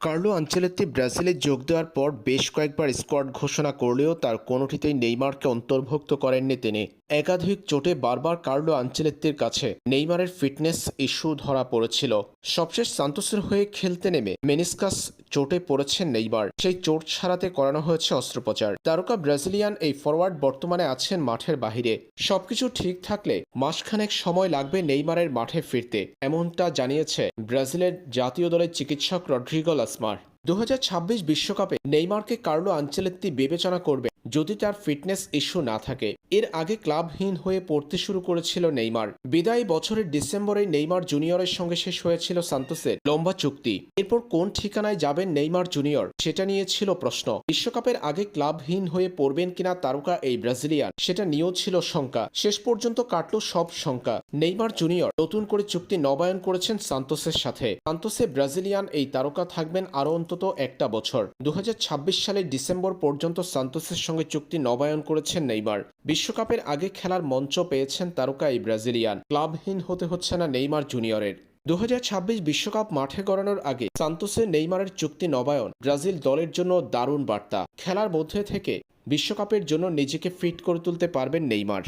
Carlo Ancelotti ব্রাজিলে যোগ দেওয়ার পর বেশ কয়েকবার স্কোয়াড ঘোষণা করলেও তার কোনোটিতেই নেইমারকে অন্তর্ভুক্ত করেননি তিনি। একাধিক চোটে বারবার কার্লো আনচেলত্তির কাছে নেইমারের ফিটনেস ইস্যু ধরা পড়েছিল। সবশেষ সান্তোসের হয়ে খেলতে নেমে মেনিসকাস চোটে পড়েছেন নেইমার। সেই চোট সারাতে করানো হয়েছে অস্ত্রোপচার। তারকা ব্রাজিলিয়ান এই ফরওয়ার্ড বর্তমানে আছেন মাঠের বাহিরে। সবকিছু ঠিক থাকলে মাসখানেক সময় লাগবে নেইমারের মাঠে ফিরতে, এমনটা জানিয়েছে ব্রাজিলের জাতীয় দলের চিকিৎসক রড্রিগো লাসমার। 2026 বিশ্বকাপে নেইমারকে কার্লো আনচেলত্তি বিবেচনা করবে যদি তার ফিটনেস ইস্যু না থাকে। এর আগে ক্লাবহীন হয়ে পড়তে শুরু করেছিল নেইমার। বিদায়ী বছরের ডিসেম্বরে নেইমার জুনিয়রের সঙ্গে শেষ হয়েছিল সান্তোসের লম্বা চুক্তি। এরপর কোন ঠিকানায় যাবেন নেইমার জুনিয়র, সেটা নিয়ে ছিল প্রশ্ন। বিশ্বকাপের আগে ক্লাবহীন হয়ে পড়বেন কিনা তারকা এই ব্রাজিলিয়ান, সেটা নিয়েও ছিল শঙ্কা। শেষ পর্যন্ত কাটল সব শঙ্কা। নেইমার জুনিয়র নতুন করে চুক্তি নবায়ন করেছেন সান্তোসের সাথে। সান্তোসে ব্রাজিলিয়ান এই তারকা থাকবেন আরও অন্তত একটা বছর। 2026 সালের ডিসেম্বর পর্যন্ত সান্তোসের সঙ্গে চুক্তি নবায়ন করেছেন নেইমার। বিশ্বকাপের আগে খেলার মঞ্চ পেয়েছেন তারকা এই ব্রাজিলিয়ান। ক্লাবহীন হতে হচ্ছে না নেইমার জুনিয়রের। 2026 বিশ্বকাপ মাঠে গড়ানোর আগে সান্তোসে নেইমারের চুক্তি নবায়ন ব্রাজিল দলের জন্য দারুণ বার্তা। খেলার মধ্যে থেকে বিশ্বকাপের জন্য নিজেকে ফিট করে তুলতে পারবেন নেইমার।